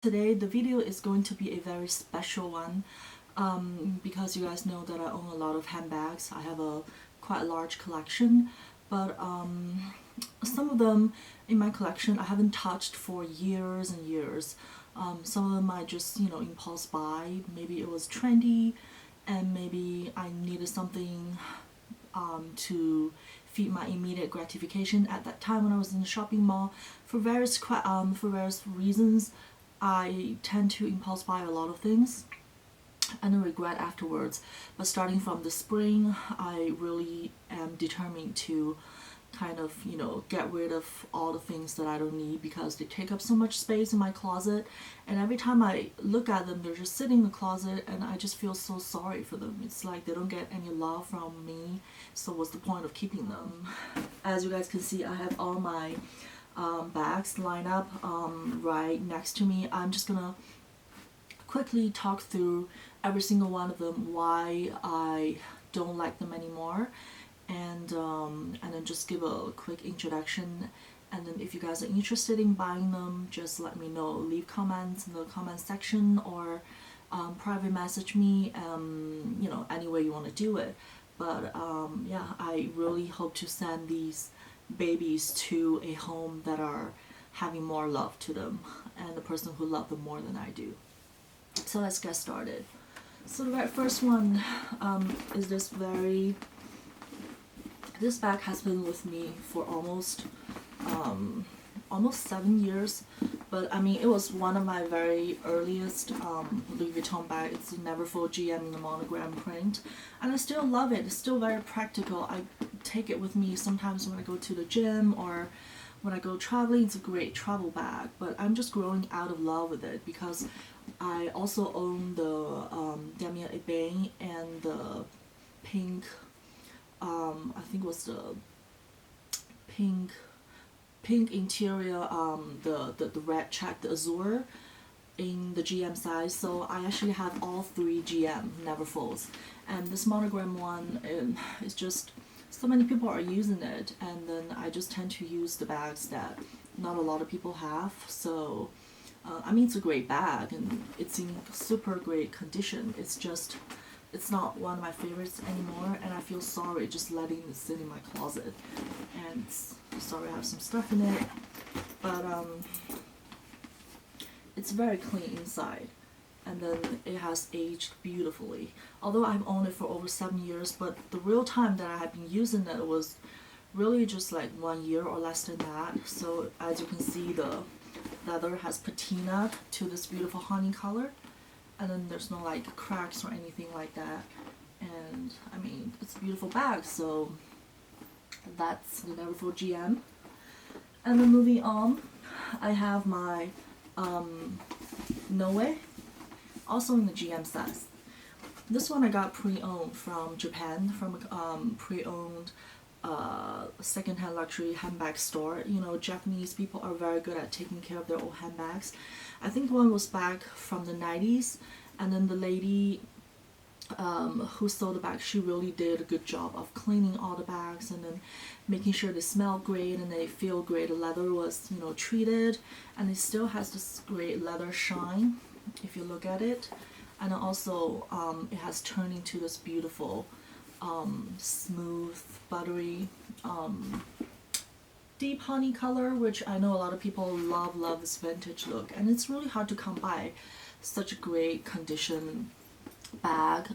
Today the video is going to be a very special one because you guys know that I own a lot of handbags. I have a quite large collection, but some of them in my collection I haven't touched for years and years. Some of them I just, impulse buy. Maybe it was trendy and maybe I needed something to feed my immediate gratification at that time when I was in the shopping mall. For various reasons, I tend to impulse buy a lot of things and then regret afterwards. But starting from the spring, I really am determined to kind of, get rid of all the things that I don't need because they take up so much space in my closet. And every time I look at them, they're just sitting in the closet and I just feel so sorry for them. It's like they don't get any love from me, so what's the point of keeping them? As you guys can see, I have all my bags lined up right next to me. I'm just gonna quickly talk through every single one of them, why I don't like them anymore, and then just give a quick introduction. And then if you guys are interested in buying them, just let me know. Leave comments in the comment section or private message me, any way you want to do it. But yeah, I really hope to send these babies to a home that are having more love to them and the person who loves them more than I do. So let's get started. So the very first one is this bag has been with me for almost 7 years, but I mean it was one of my very earliest Louis Vuitton bag. It's a Neverfull GM in the monogram print, and I still love it. It's still very practical. I take it with me sometimes when I go to the gym or when I go traveling. It's a great travel bag, but I'm just growing out of love with it because I also own the Damier Ebene and the pink, I think it was the pink interior, the red check, the azure in the GM size. So I actually have all three GM Neverfulls, and this monogram one is just so many people are using it, and then I just tend to use the bags that not a lot of people have. So I mean, it's a great bag and it's in super great condition. It's not one of my favorites anymore, and I feel sorry just letting it sit in my closet. And sorry I have some stuff in it, but it's very clean inside, and then it has aged beautifully. Although I've owned it for over 7 years, but the real time that I have been using it was really just like 1 year or less than that. So as you can see, the leather has patina to this beautiful honey color, and then there's no like cracks or anything like that. And I mean, it's a beautiful bag. So that's the Neverfull GM. And then moving on, I have my Noe, also in the GM size. This one I got pre-owned from Japan, from a pre-owned second-hand luxury handbag store. Japanese people are very good at taking care of their old handbags. I think one was back from the 90s, and then the lady who sold the bag, she really did a good job of cleaning all the bags and then making sure they smell great and they feel great. The leather was, treated, and it still has this great leather shine if you look at it. And also it has turned into this beautiful smooth, buttery, deep honey color, which I know a lot of people love this vintage look, and it's really hard to come by such a great condition bag,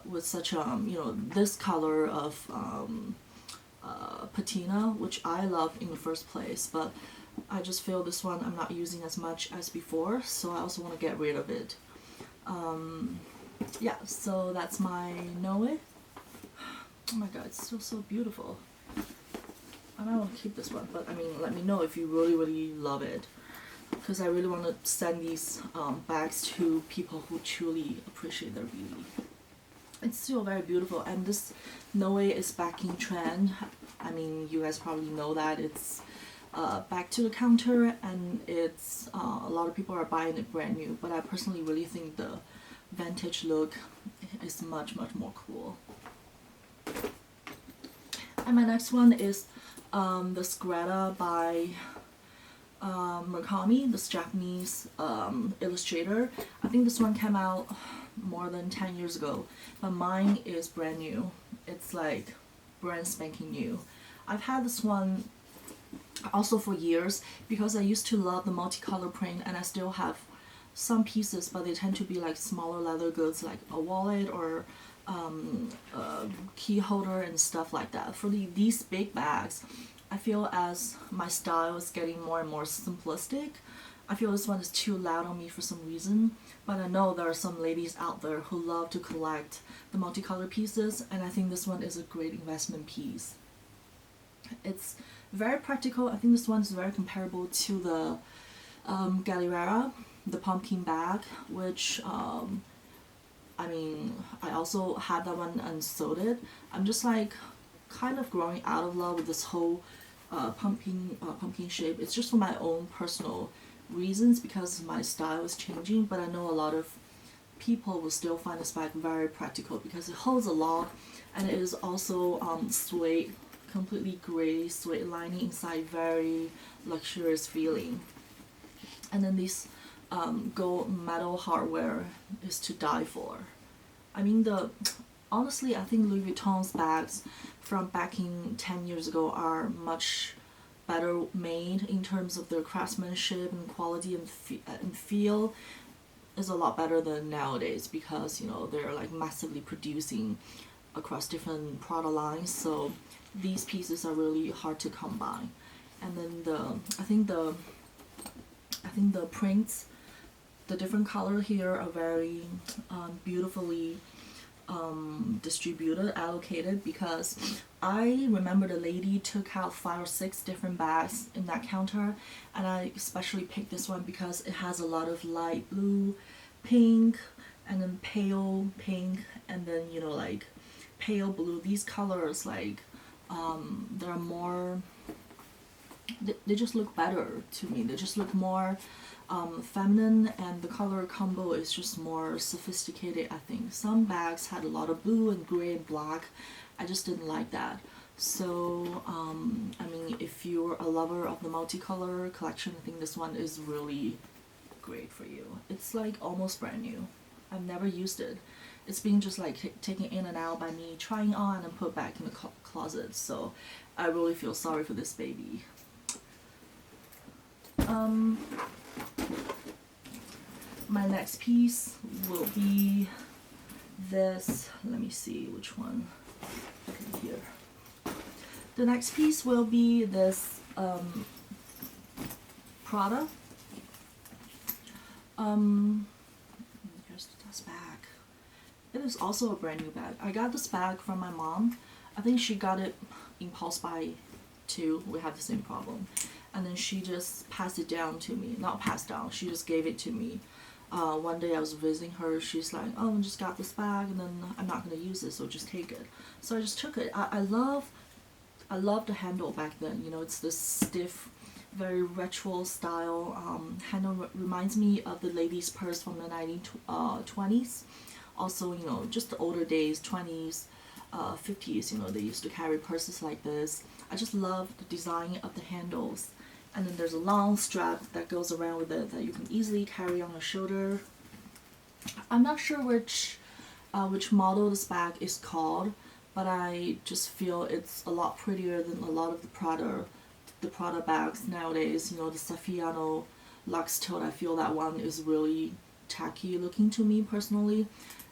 with such this color of patina, which I love in the first place. But I just feel this one I'm not using as much as before, so I also want to get rid of it. Yeah, so that's my Noe. Oh my god, it's still so beautiful. And I want to keep this one, but I mean, let me know if you really love it, because I really want to send these bags to people who truly appreciate their beauty. It's still very beautiful, and this Noe is back in trend. I mean, you guys probably know that it's back to the counter, and it's a lot of people are buying it brand new, but I personally really think the vintage look is much more cool. And my next one is this Greta by Murakami, this Japanese illustrator. I think this one came out more than 10 years ago, but mine is brand new. It's like brand spanking new. I've had this one also for years because I used to love the multicolor print, and I still have some pieces, but they tend to be like smaller leather goods like a wallet or a key holder and stuff like that. For these big bags, I feel as my style is getting more and more simplistic, I feel this one is too loud on me for some reason, but I know there are some ladies out there who love to collect the multicolor pieces, and I think this one is a great investment piece. It's very practical. I think this one is very comparable to the Galliera, the pumpkin bag, which I mean, I also had that one and sold it. I'm just like kind of growing out of love with this whole pumpkin shape. It's just for my own personal reasons because my style is changing, but I know a lot of people will still find this bag very practical because it holds a lot, and it is also suede, completely gray suede lining inside, very luxurious feeling. And then this gold metal hardware is to die for. I mean, honestly, I think Louis Vuitton's bags from back in 10 years ago are much better made in terms of their craftsmanship and quality and feel is a lot better than nowadays because, you know, they're like massively producing across different product lines, so these pieces are really hard to come by. And then I think the prints, the different color here are very beautifully distributed, allocated, because I remember the lady took out 5 or 6 different bags in that counter, and I especially picked this one because it has a lot of light blue, pink, and then pale pink, and then, you know, like pale blue. These colors, like they're more, they just look better to me. They just look more feminine, and the color combo is just more sophisticated, I think. Some bags had a lot of blue and gray and black. I just didn't like that. So I mean, if you're a lover of the multicolor collection, I think this one is really great for you. It's like almost brand new. I've never used it. It's been just like taken in and out by me, trying on and put back in the closet. So I really feel sorry for this baby. My next piece will be this. Let me see which one. Okay, here. The next piece will be this Prada. Here's this bag. It is also a brand new bag. I got this bag from my mom. I think she got it impulse buy too. We have the same problem. And then she just passed it down to me. Not passed down, she just gave it to me. One day I was visiting her, she's like, oh, I just got this bag and then I'm not going to use it, so just take it. So I just took it. I love the handle back then. You know, it's this stiff, very retro style handle. Reminds me of the ladies' purse from the 1920s. Also, you know, just the older days, 20s, 50s, you know, they used to carry purses like this. I just love the design of the handles. And then there's a long strap that goes around with it that you can easily carry on your shoulder. I'm not sure which model this bag is called, but I just feel it's a lot prettier than a lot of the Prada bags nowadays. You know, the Saffiano Luxe Tote, I feel that one is really tacky looking to me personally.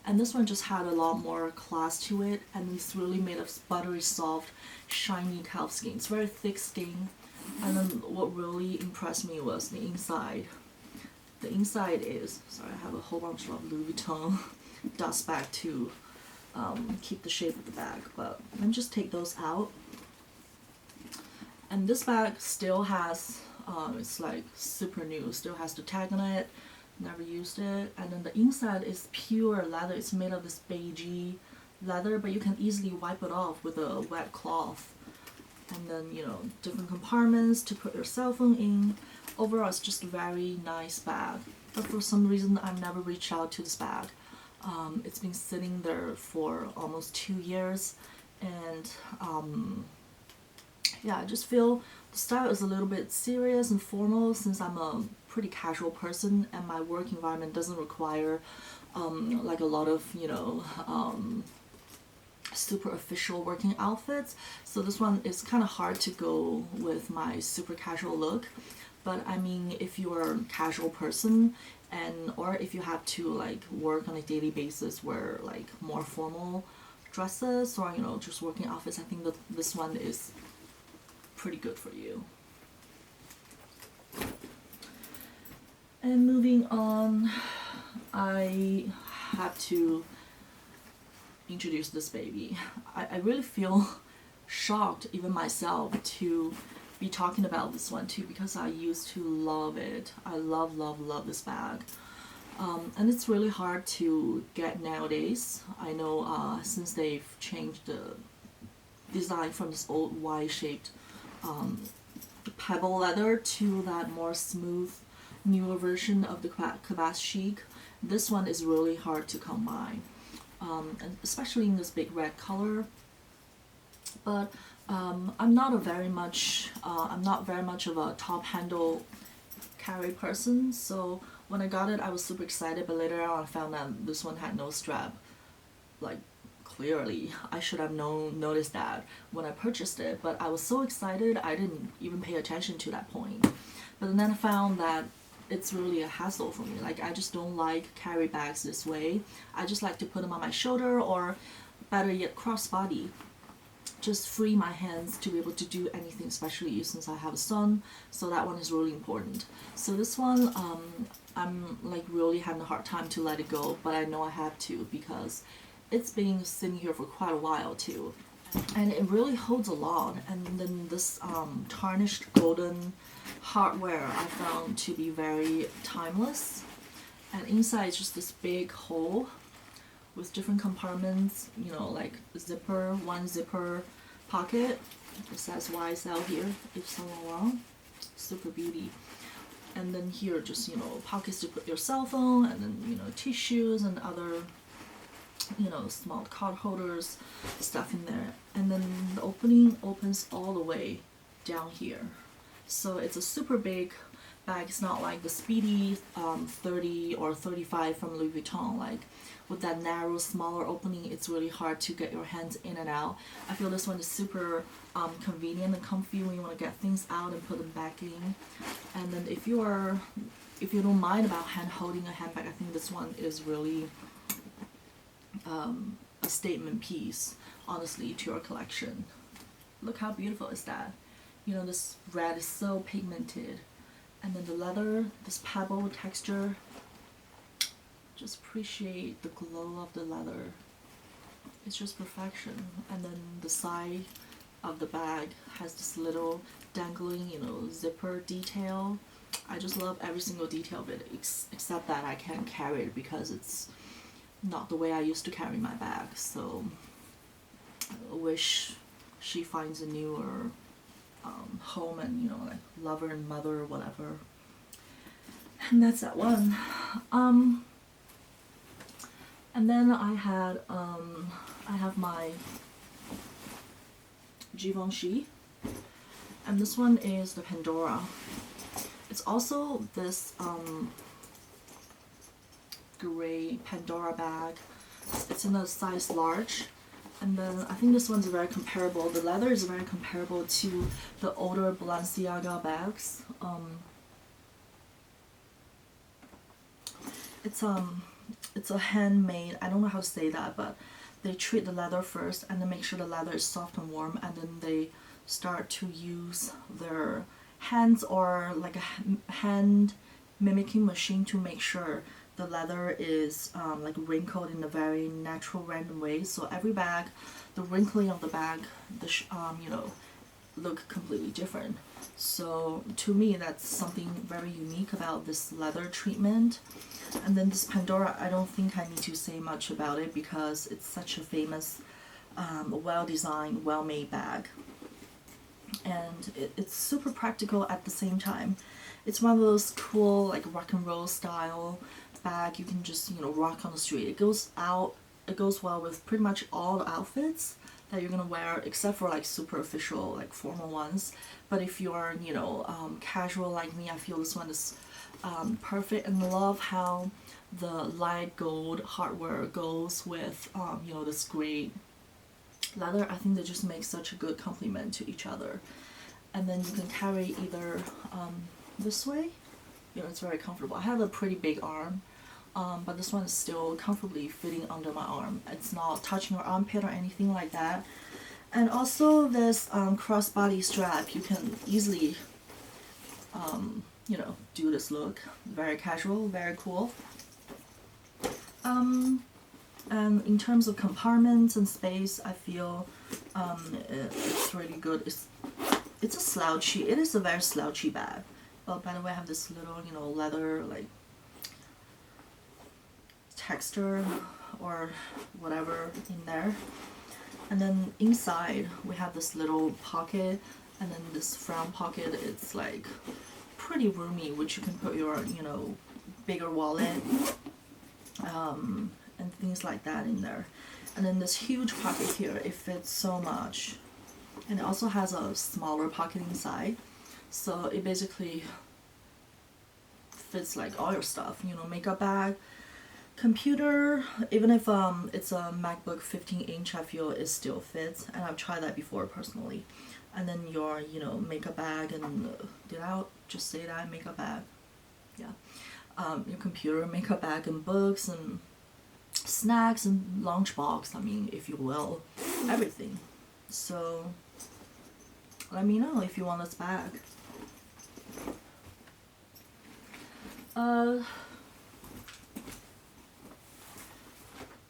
And this one just had a lot more class to it, and it's really made of buttery soft, shiny calf skin. It's very thick skin. And then what really impressed me was the inside. The inside is, sorry, I have a whole bunch of Louis Vuitton dust bag to keep the shape of the bag, but let me just take those out. And this bag still has, it's like super new, still has the tag on it, never used it. And then the inside is pure leather. It's made of this beigey leather, but you can easily wipe it off with a wet cloth. And then, you know, different compartments to put your cell phone in. Overall, it's just a very nice bag. But for some reason, I've never reached out to this bag. It's been sitting there for almost 2 years. And yeah, I just feel The style is a little bit serious and formal since I'm a pretty casual person and my work environment doesn't require like a lot of, you know, super official working outfits. So this one is kind of hard to go with my super casual look. But I mean, if you're a casual person and or if you have to like work on a daily basis where like more formal dresses or, you know, just working outfits, I think that this one is pretty good for you. And moving on, I have to introduce this baby. I really feel shocked even myself to be talking about this one too, because I used to love it. I love this bag. And it's really hard to get nowadays. I know since they've changed the design from this old Y-shaped pebble leather to that more smooth newer version of the Cabas Chyc, this one is really hard to come by, and especially in this big red color. But I'm not very much of a top handle carry person, so when I got it I was super excited, but later on I found that this one had no strap. Like, clearly I should have noticed that when I purchased it, but I was so excited I didn't even pay attention to that point. But then I found that it's really a hassle for me. Like, I just don't like carry bags this way. I just like to put them on my shoulder, or better yet crossbody. Just free my hands to be able to do anything, especially since I have a son, so that one is really important. So this one, I'm like really having a hard time to let it go, but I know I have to because it's been sitting here for quite a while too, and it really holds a lot. And then this tarnished golden hardware I found to be very timeless, and inside is just this big hole with different compartments, you know, like zipper, one zipper pocket. It says YSL here, Yves Saint Laurent, super beauty. And then here just, you know, pockets to put your cell phone, and then, you know, tissues and other, you know, small card holders, stuff in there. And then the opening opens all the way down here. So it's a super big bag. It's not like the speedy 30 or 35 from Louis Vuitton. Like, with that narrow, smaller opening, it's really hard to get your hands in and out. I feel this one is super convenient and comfy when you want to get things out and put them back in. And then if you don't mind about hand holding a handbag, I think this one is really a statement piece, honestly, to your collection. Look how beautiful is that. You know, this red is so pigmented, and then the leather, this pebble texture, just appreciate the glow of the leather. It's just perfection. And then the side of the bag has this little dangling, you know, zipper detail. I just love every single detail of it, except that I can't carry it because it's not the way I used to carry my bag. So I wish she finds a newer home, and, you know, like lover and mother or whatever. And that's that one. And then I have my Givenchy, and this one is the Pandora. It's also this gray Pandora bag. It's in a size large, and then I think this one's very comparable. The leather is very comparable to the older Balenciaga bags. It's a handmade, I don't know how to say that, but they treat the leather first and then make sure the leather is soft and warm, and then they start to use their hands or like a hand mimicking machine to make sure the leather is like wrinkled in a very natural, random way. So every bag, the wrinkling of the bag, you know, look completely different. So to me, that's something very unique about this leather treatment. And then this Pandora, I don't think I need to say much about it because it's such a famous, well-designed, well-made bag. And it's super practical at the same time. It's one of those cool, like, rock and roll style bag you can just, you know, rock on the street. It goes well with pretty much all the outfits that you're gonna wear, except for like super official, like formal ones. But if you're, you know, casual like me, I feel this one is perfect. And I love how the light gold hardware goes with, you know, this great leather. I think they just make such a good complement to each other. And then you can carry either this way, you know, it's very comfortable. I have a pretty big arm, but this one is still comfortably fitting under my arm. It's not touching your armpit or anything like that. And also this crossbody strap, you can easily, you know, do this look. Very casual, very cool. And in terms of compartments and space, I feel it's really good. It's a slouchy, it is a very slouchy bag. But by the way, I have this little, you know, leather like texture or whatever in there. And then inside we have this little pocket, and then this front pocket, it's like pretty roomy, which you can put your, you know, bigger wallet and things like that in there. And then this huge pocket here, it fits so much. And it also has a smaller pocket inside, so it basically fits like all your stuff, you know, makeup bag, computer, even if it's a MacBook 15-inch, I feel it still fits, and I've tried that before personally. And then your, you know, makeup bag, and did I just say that, makeup bag? Yeah. Your computer, makeup bag, and books, and snacks, and lunchbox, I mean, if you will, everything. So let me know if you want this bag.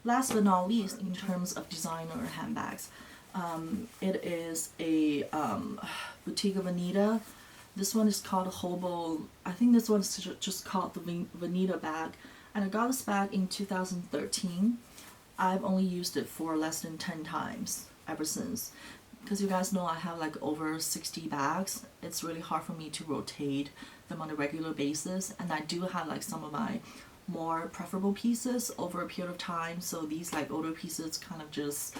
Last but not least, in terms of designer handbags, it is a Bottega Veneta. This one is called Hobo. I think this one is just called the Veneta bag. And I got this bag in 2013. I've only used it for less than 10 times ever since. Because you guys know I have like over 60 bags. It's really hard for me to rotate them on a regular basis. And I do have like some of my more preferable pieces over a period of time. So these like older pieces kind of just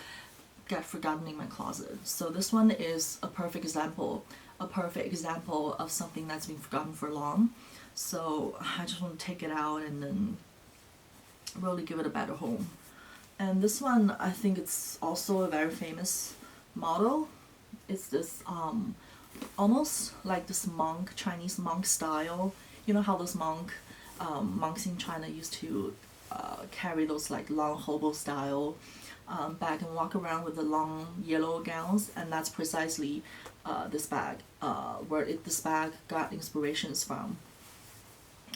get forgotten in my closet. So this one is a perfect example of something that's been forgotten for long. So I just want to take it out and then really give it a better home. And this one, I think it's also a very famous model. It's this almost like this monk, Chinese monk style. You know how those monks in China used to carry those like long hobo style bag and walk around with the long yellow gowns, and that's precisely this bag, where this bag got inspirations from.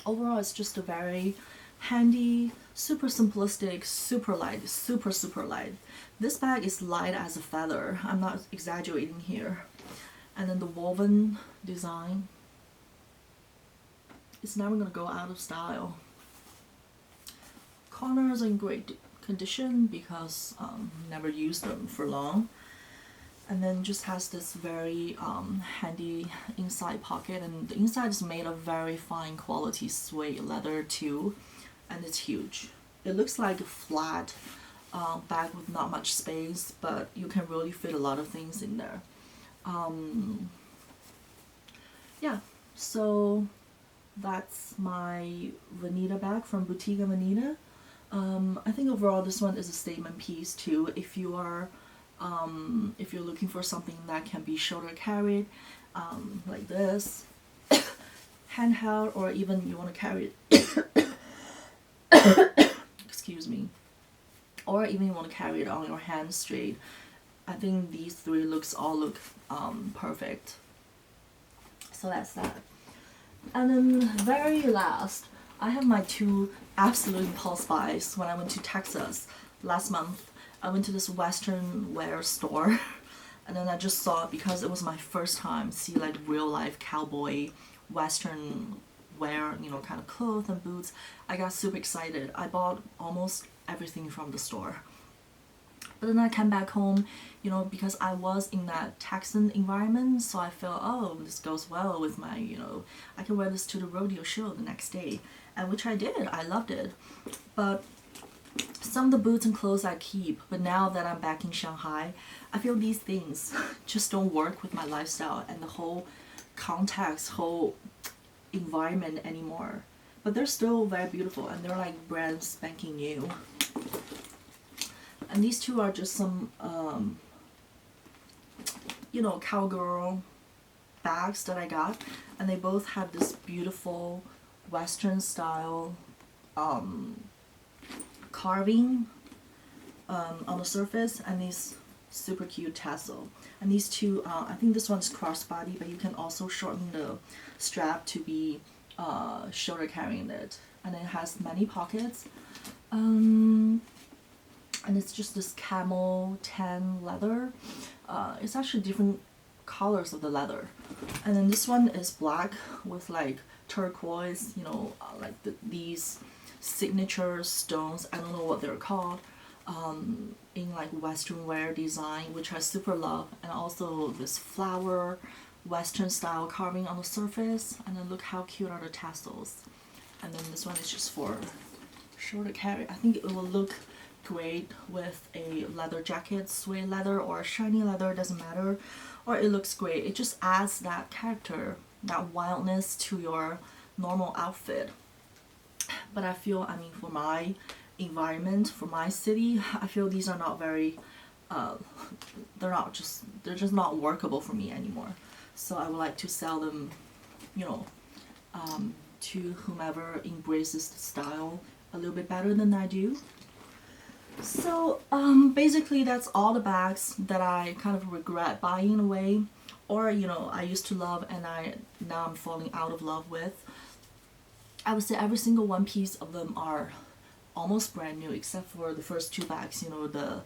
Overall, it's just a very handy, super simplistic, super light, super light. This bag is light as a feather. I'm not exaggerating here. And then the woven design, it's never gonna go out of style. Corners are in great condition because never used them for long. And then just has this very handy inside pocket, and the inside is made of very fine quality suede leather too, and it's huge. It looks like a flat bag with not much space, but you can really fit a lot of things in there. Yeah, so that's my Veneta bag from Bottega Veneta. I think overall this one is a statement piece too. If you're looking for something that can be shoulder carried, like this, handheld, or even you want to carry it, excuse me, or even you want to carry it on your hand straight, I think these three looks all look perfect. So that's that. And then very last, I have my two absolute impulse buys when I went to Texas last month. I went to this Western wear store, and then I just saw it because it was my first time see like real life cowboy Western wear, you know, kind of clothes and boots. I got super excited. I bought almost everything from the store. But then I came back home, you know, because I was in that Texan environment, so I felt, oh, this goes well with my, you know, I can wear this to the rodeo show the next day, and which I did. I loved it. But Some of the boots and clothes I keep, but now that I'm back in Shanghai, I feel these things just don't work with my lifestyle and the whole context, whole environment anymore. But they're still very beautiful and they're like brand spanking new. And these two are just some, you know, cowgirl bags that I got, and they both have this beautiful Western style carving on the surface, and these super cute tassel. And these two, I think this one's crossbody, but you can also shorten the strap to be shoulder carrying it, and it has many pockets. And it's just this camel tan leather. It's actually different colors of the leather. And then this one is black with like turquoise, you know, like these signature stones. I don't know what they're called. In like Western wear design, which I super love. And also this flower Western style carving on the surface. And then look how cute are the tassels. And then this one is just for shoulder carry. I think it will look great with a leather jacket, suede leather or shiny leather, doesn't matter, or it looks great. It just adds that character, that wildness to your normal outfit. But I feel, I mean, for my environment, for my city, I feel these are not very they're just not workable for me anymore. So I would like to sell them, you know, to whomever embraces the style a little bit better than I do. So basically that's all the bags that I kind of regret buying in a way, or you know, I used to love and now I'm falling out of love with. I would say every single one piece of them are almost brand new, except for the first two bags, you know, the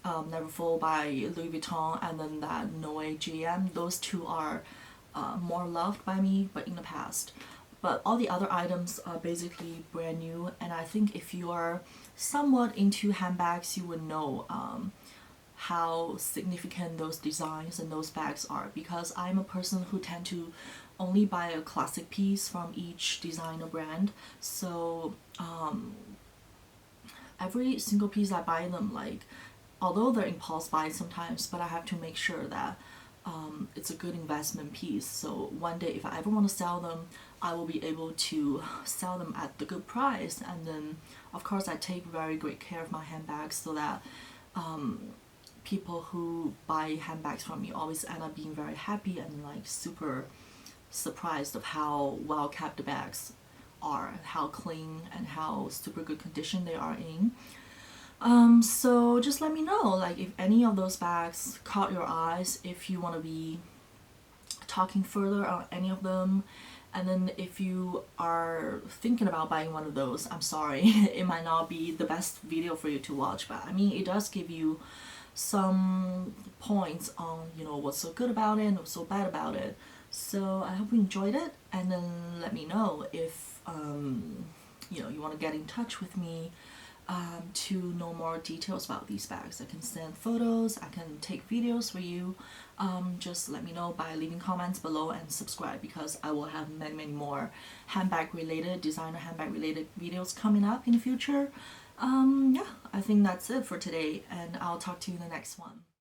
Neverfull by Louis Vuitton and then that Noe GM. Those two are more loved by me, but in the past. But all the other items are basically brand new, and I think if you are somewhat into handbags, you would know how significant those designs and those bags are, because I'm a person who tend to only buy a classic piece from each designer brand. So every single piece I buy them, like, although they're impulse buys sometimes, but I have to make sure that it's a good investment piece. So one day if I ever want to sell them, I will be able to sell them at the good price. And then of course I take very great care of my handbags so that people who buy handbags from me always end up being very happy and like super surprised of how well kept the bags are, how clean and how super good condition they are in. So just let me know, like, if any of those bags caught your eyes, if you want to be talking further on any of them. And then if you are thinking about buying one of those, I'm sorry, it might not be the best video for you to watch, but I mean, it does give you some points on, you know, what's so good about it and what's so bad about it. So I hope you enjoyed it, and then let me know if you know, you want to get in touch with me to know more details about these bags. I can send photos, I can take videos for you. Just let me know by leaving comments below and subscribe, because I will have many more handbag related, designer handbag related videos coming up in the future. Yeah, I think that's it for today, and I'll talk to you in the next one.